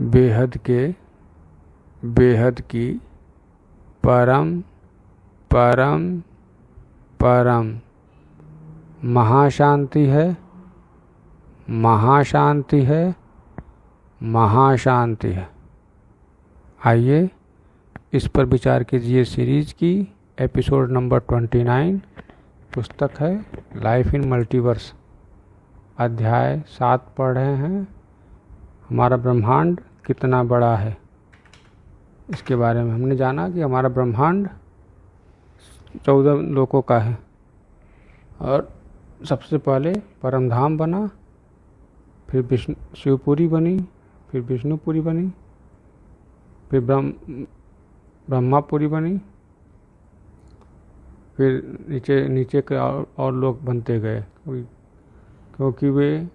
बेहद के, बेहद की, परम परम परम महाशांति है, महाशांति है, महाशांति है। आइए इस पर विचार कीजिए। सीरीज की एपिसोड नंबर 29 पुस्तक है लाइफ इन मल्टीवर्स। अध्याय 7 पढ़ रहे हैं, हमारा ब्रह्मांड कितना बड़ा है। इसके बारे में हमने जाना कि हमारा ब्रह्मांड 14 लोकों का है और सबसे पहले परमधाम बना, फिर शिवपुरी बनी, फिर विष्णुपुरी बनी, फिर ब्रह्मापुरी बनी, फिर नीचे के और लोग बनते गए क्योंकि वे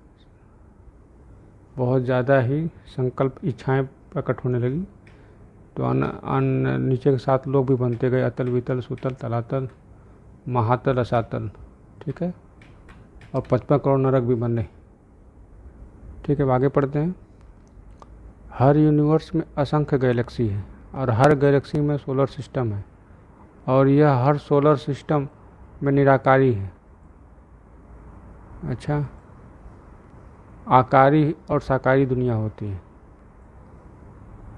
बहुत ज़्यादा ही संकल्प इच्छाएं प्रकट होने लगी। तो नीचे के 7 लोग भी बनते गए, अतल वितल सुतल तलातल महातल असातल। ठीक है, और 55 करोड़ नरक भी बने। ठीक है, आगे पढ़ते हैं। हर यूनिवर्स में असंख्य गैलेक्सी है और हर गैलेक्सी में सोलर सिस्टम है और यह हर सोलर सिस्टम में निराकारी है। अच्छा, आकारी और साकारी दुनिया होती है।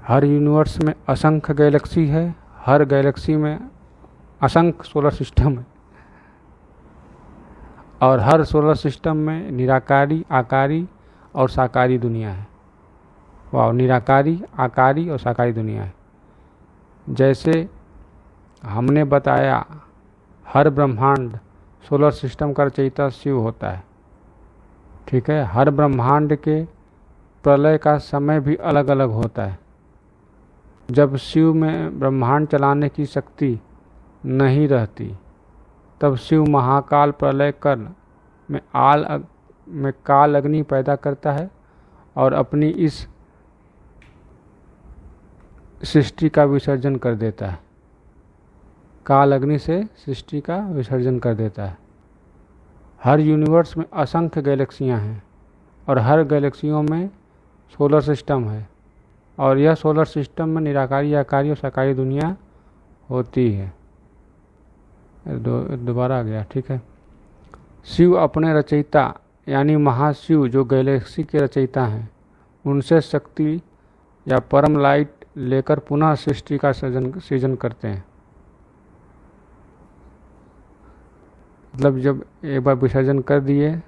हर यूनिवर्स में असंख्य गैलेक्सी है, हर गैलेक्सी में असंख्य सोलर सिस्टम है और हर सोलर सिस्टम में निराकारी, आकारी और साकारी दुनिया है। वाह, निराकारी, आकारी और साकारी दुनिया है। जैसे हमने बताया, हर ब्रह्मांड सोलर सिस्टम का रचयिता शिव होता है। ठीक है, हर ब्रह्मांड के प्रलय का समय भी अलग अलग होता है। जब शिव में ब्रह्मांड चलाने की शक्ति नहीं रहती, तब शिव महाकाल प्रलय कर में काल अग्नि पैदा करता है और अपनी इस सृष्टि का विसर्जन कर देता है। काल अग्नि से सृष्टि का विसर्जन कर देता है। हर यूनिवर्स में असंख्य गैलेक्सियां हैं और हर गैलेक्सियों में सोलर सिस्टम है और यह सोलर सिस्टम में निराकारी, आकारी और साकारी दुनिया होती है। दोबारा आ गया। ठीक है, शिव अपने रचयिता यानी महाशिव जो गैलेक्सी के रचयिता हैं, उनसे शक्ति या परम लाइट लेकर पुनः सृष्टि का सृजन करते हैं। मतलब जब एक बार विसर्जन कर दिए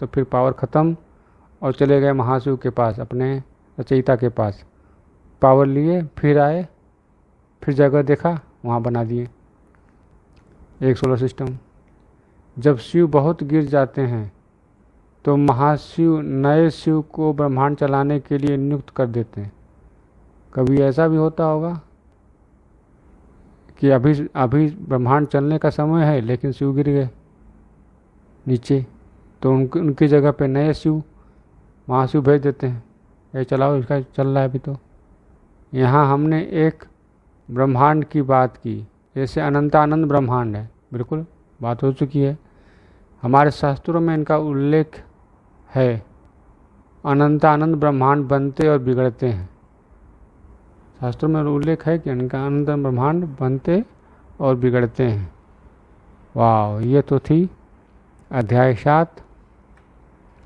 तो फिर पावर ख़त्म और चले गए महाशिव के पास, अपने रचयिता के पास। पावर लिए, फिर आए, फिर जगह देखा, वहाँ बना दिए एक सोलर सिस्टम। जब शिव बहुत गिर जाते हैं तो महाशिव नए शिव को ब्रह्मांड चलाने के लिए नियुक्त कर देते हैं। कभी ऐसा भी होता होगा कि अभी ब्रह्मांड चलने का समय है लेकिन शिव गिर गए नीचे, तो उनकी जगह पे नए शिव महाशिव भेज देते हैं, ये चलाओ, इसका चल रहा है अभी। तो यहाँ हमने एक ब्रह्मांड की बात की, जैसे अनंतानंद ब्रह्मांड है, बिल्कुल बात हो चुकी है। हमारे शास्त्रों में इनका उल्लेख है। अनंतानंद ब्रह्मांड बनते और बिगड़ते हैं। शास्त्रों में उल्लेख है कि इनका अनंत ब्रह्मांड बनते और बिगड़ते हैं। वाह, ये तो थी अध्याय 7।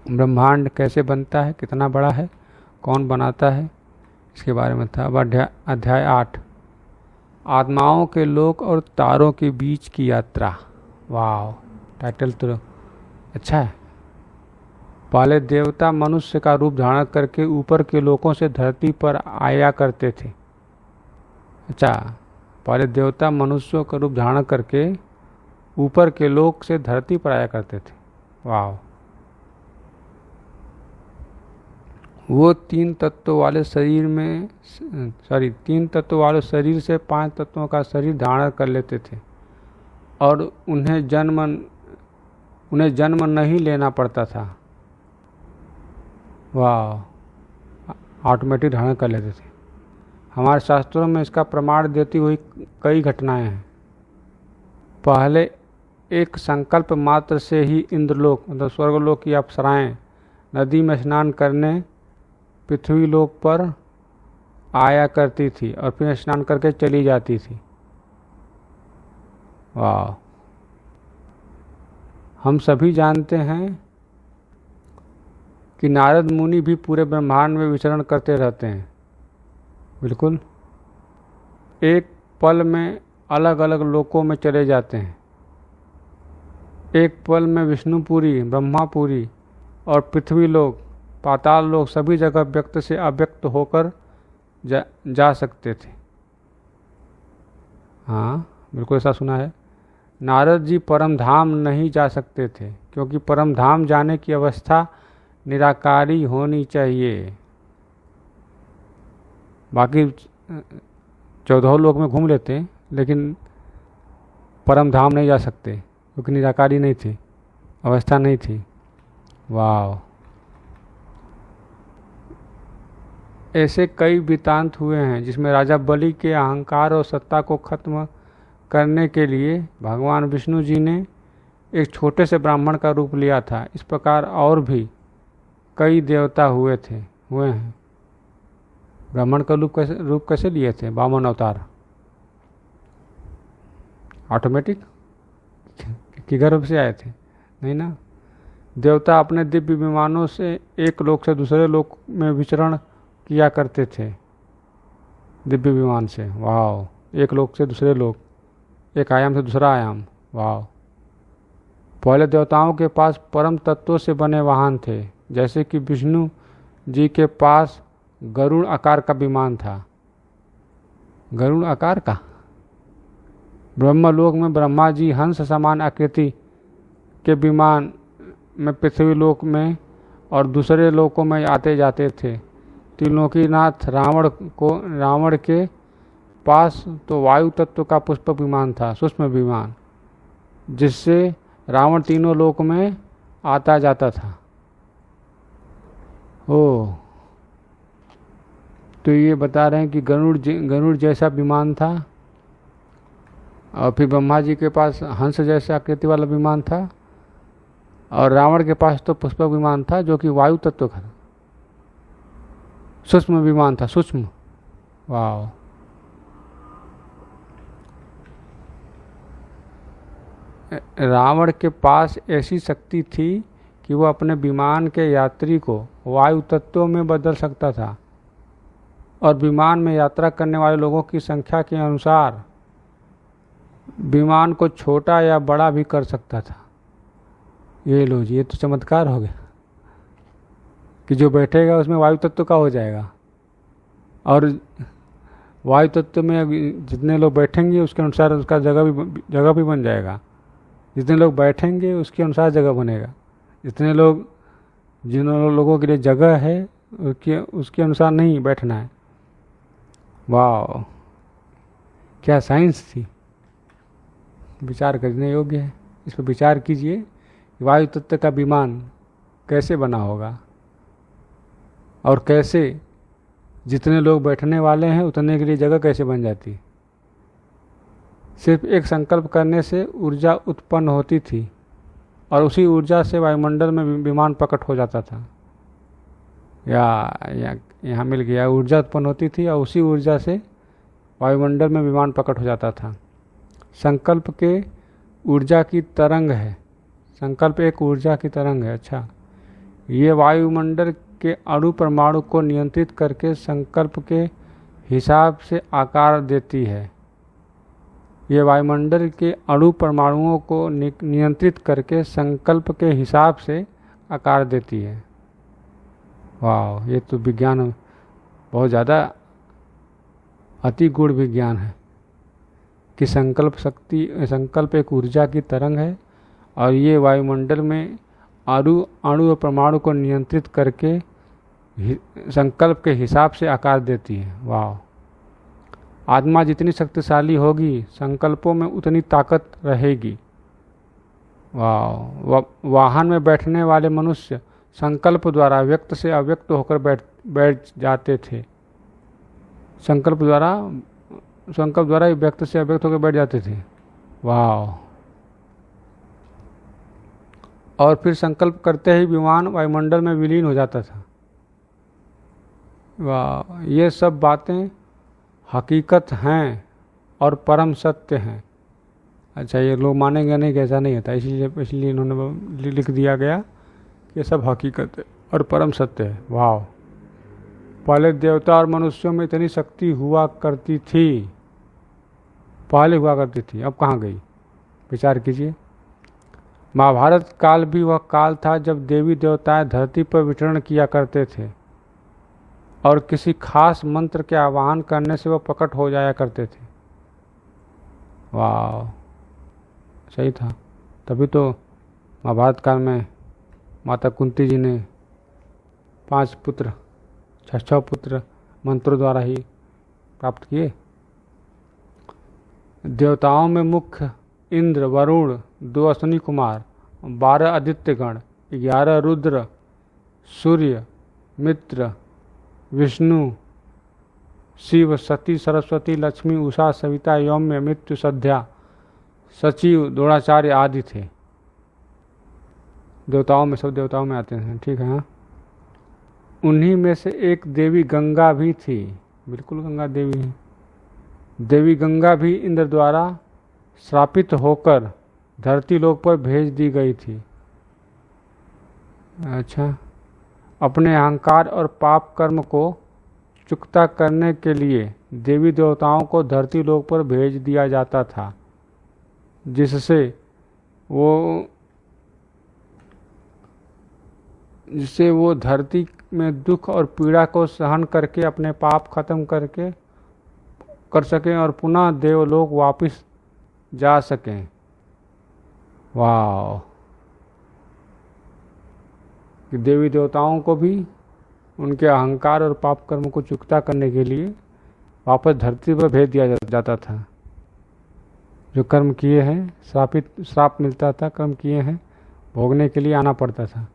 ब्रह्मांड कैसे बनता है, कितना बड़ा है, कौन बनाता है, इसके बारे में था। अब अध्याय 8, आत्माओं के लोक और तारों के बीच की यात्रा। वाह, टाइटल तो अच्छा है। पहले देवता मनुष्य का रूप धारण करके ऊपर के लोकों से धरती पर आया करते थे। अच्छा, पहले देवता मनुष्यों का रूप धारण करके ऊपर के लोक से धरती पर आया करते थे। वाह, वो 3 तत्वों वाले शरीर से 5 तत्वों का शरीर धारण कर लेते थे और उन्हें जन्म नहीं लेना पड़ता था। वाह, ऑटोमेटिक धारण कर लेते थे। हमारे शास्त्रों में इसका प्रमाण देती हुई कई घटनाएं हैं। पहले एक संकल्प मात्र से ही इंद्रलोक मतलब स्वर्गलोक की अप्सराएं नदी में स्नान करने पृथ्वी लोक पर आया करती थी और फिर स्नान करके चली जाती थी। वाह। हम सभी जानते हैं कि नारद मुनि भी पूरे ब्रह्मांड में विचरण करते रहते हैं। बिल्कुल, एक पल में अलग अलग लोकों में चले जाते हैं। एक पल में विष्णुपुरी, ब्रह्मापुरी और पृथ्वी लोक, पाताल लोक सभी जगह व्यक्त से अव्यक्त होकर जा सकते थे। हाँ, बिल्कुल ऐसा सुना है। नारद जी परम धाम नहीं जा सकते थे क्योंकि परम धाम जाने की अवस्था निराकारी होनी चाहिए। बाकी 14 लोक में घूम लेते हैं लेकिन परम धाम नहीं जा सकते क्योंकि निराकारी नहीं थी, अवस्था नहीं थी। वाह। ऐसे कई वृत्तांत हुए हैं जिसमें राजा बलि के अहंकार और सत्ता को खत्म करने के लिए भगवान विष्णु जी ने एक छोटे से ब्राह्मण का रूप लिया था। इस प्रकार और भी कई देवता हुए हैं। ब्राह्मण का रूप कैसे लिए थे? वामन अवतार। ऑटोमेटिक कि गर्भ से आए थे? नहीं ना। देवता अपने दिव्य विमानों से एक लोक से दूसरे लोक में विचरण किया करते थे। दिव्य विमान से। वाह। एक लोक से दूसरे लोक, एक आयाम से दूसरा आयाम। वाह। पहले देवताओं के पास परम तत्वों से बने वाहन थे, जैसे कि विष्णु जी के पास गरुड़ आकार का विमान था। गरुड़ आकार का? ब्रह्मलोक में ब्रह्मा जी हंस समान आकृति के विमान में पृथ्वी लोक में और दूसरे लोकों में आते जाते थे। त्रिलोकीनाथ रावण के पास तो वायु तत्व का पुष्प विमान था, सूक्ष्म विमान, जिससे रावण तीनों लोक में आता जाता था। ओह, तो ये बता रहे हैं कि गरुड़ जैसा विमान था और फिर ब्रह्मा जी के पास हंस जैसा आकृति वाला विमान था और रावण के पास तो पुष्पक विमान था जो कि वायु तत्व का सूक्ष्म विमान था, सूक्ष्म। वाह। रावण के पास ऐसी शक्ति थी कि वह अपने विमान के यात्री को वायु तत्वों में बदल सकता था और विमान में यात्रा करने वाले लोगों की संख्या के अनुसार विमान को छोटा या बड़ा भी कर सकता था। ये लो जी, ये तो चमत्कार हो गया कि जो बैठेगा उसमें वायु तत्व का हो जाएगा और वायु तत्व में जितने लोग बैठेंगे उसके अनुसार उसका जगह भी बन जाएगा। जितने लोग बैठेंगे उसके अनुसार जगह बनेगा। जिन लोगों के लिए जगह है उसके अनुसार नहीं बैठना है। वाह, क्या साइंस थी। विचार करने योग्य है। इस पर विचार कीजिए, वायु तत्व का विमान कैसे बना होगा और कैसे जितने लोग बैठने वाले हैं उतने के लिए जगह कैसे बन जाती। सिर्फ एक संकल्प करने से ऊर्जा उत्पन्न होती थी और उसी ऊर्जा से वायुमंडल में विमान प्रकट हो जाता था। यहाँ मिल गया, ऊर्जा उत्पन्न होती थी और उसी ऊर्जा से वायुमंडल में विमान प्रकट हो जाता था। संकल्प के ऊर्जा की तरंग है। संकल्प एक ऊर्जा की तरंग है। अच्छा, ये वायुमंडल के अणु परमाणु को नियंत्रित करके संकल्प के हिसाब से आकार देती है। ये वायुमंडल के अणु परमाणुओं को नियंत्रित करके संकल्प के हिसाब से आकार देती है। वाह, ये तो विज्ञान बहुत ज़्यादा अति गूढ़ विज्ञान है कि संकल्प एक ऊर्जा की तरंग है और ये वायुमंडल में अणु और परमाणु को नियंत्रित करके संकल्प के हिसाब से आकार देती है। वाह, आत्मा जितनी शक्तिशाली होगी संकल्पों में उतनी ताकत रहेगी। वाह, वाहन में बैठने वाले मनुष्य संकल्प द्वारा व्यक्त से अव्यक्त होकर बैठ जाते थे। संकल्प द्वारा ही व्यक्त से अव्यक्त होकर बैठ जाते थे। वाह, और फिर संकल्प करते ही विमान वायुमंडल में विलीन हो जाता था। वाह, ये सब बातें हकीकत हैं और परम सत्य हैं। अच्छा, ये लोग मानेंगे नहीं कि ऐसा नहीं होता, इसलिए इन्होंने लिख दिया गया कि ये सब हकीकत है और परम सत्य है। वाह, पहले देवता और मनुष्यों में इतनी शक्ति हुआ करती थी, पहले हुआ करती थी, अब कहाँ गई? विचार कीजिए। महाभारत काल भी वह काल था जब देवी देवताएं धरती पर विचरण किया करते थे और किसी खास मंत्र के आवाहन करने से वह प्रकट हो जाया करते थे। वाह, सही था। तभी तो महाभारत काल में माता कुंती जी ने 5 पुत्र 6 पुत्र मंत्रों द्वारा ही प्राप्त किए। देवताओं में मुख्य इंद्र, वरुण, 2 अश्विनी कुमार, 12 आदित्यगण, 11 रुद्र, सूर्य, मित्र, विष्णु, शिव, सती, सरस्वती, लक्ष्मी, उषा, सविता, यौम्य, मृत्यु, संध्या, सचिव, द्रोणाचार्य आदि थे। देवताओं में, सब देवताओं में आते हैं, ठीक है। हाँ, उन्हीं में से एक देवी गंगा भी थी। बिल्कुल, गंगा देवी है। देवी गंगा भी इंद्र द्वारा श्रापित होकर धरती लोक पर भेज दी गई थी। अच्छा, अपने अहंकार और पाप कर्म को चुकता करने के लिए देवी देवताओं को धरती लोक पर भेज दिया जाता था, जिससे वो धरती में दुख और पीड़ा को सहन करके अपने पाप खत्म कर सकें और पुनः देवलोक वापस जा सकें। वाह, कि देवी देवताओं को भी उनके अहंकार और पाप कर्म को चुकता करने के लिए वापस धरती पर भेज दिया जाता था। जो कर्म किए हैं, श्राप मिलता था, कर्म किए हैं भोगने के लिए आना पड़ता था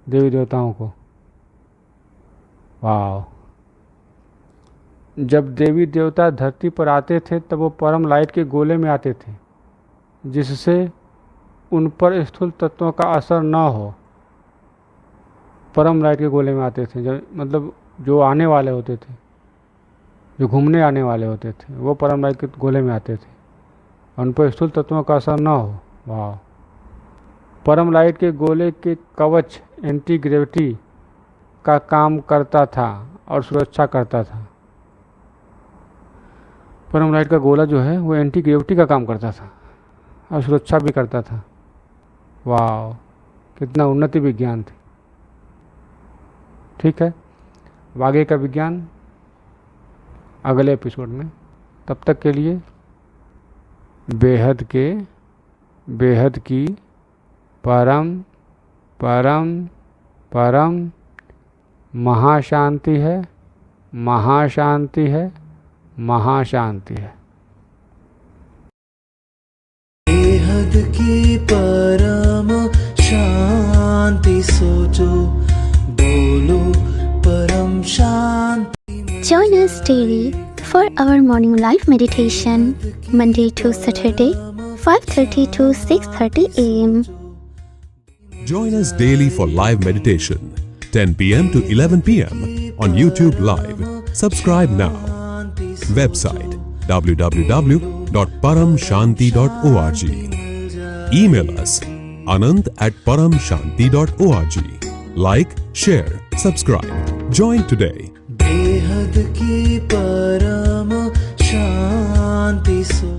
देवी देवताओं को। वाह, जब देवी देवता धरती पर आते थे तब वो परम लाइट के गोले में आते थे, जिससे उन पर स्थूल तत्वों का असर न हो। परम लाइट के गोले में आते थे, मतलब जो आने वाले होते थे, जो घूमने आने वाले होते थे, वो परम लाइट के गोले में आते थे, उन पर स्थूल तत्वों का असर न हो। वाह, परम लाइट के गोले के कवच एंटी ग्रेविटी का काम करता था और सुरक्षा करता था। परम लाइट का गोला जो है वो एंटी ग्रेविटी का काम करता था और सुरक्षा भी करता था। वाह, कितना उन्नति विज्ञान थी। ठीक है, आगे का विज्ञान अगले एपिसोड में। तब तक के लिए बेहद की परम परम परम महाशांति है, महाशांति है, महाशांति है। बेहद की परम शांति सोचो, बोलो परम शांति। Join us daily for our morning live meditation, Monday to Saturday, 5:30 to 6:30 a.m. Join us daily for live meditation, 10 p.m. to 11 p.m. on YouTube Live. Subscribe now. Website www.paramshanti.org. Email us anant@paramshanti.org. Like, share, subscribe. Join today. बेहद की परम शांति सो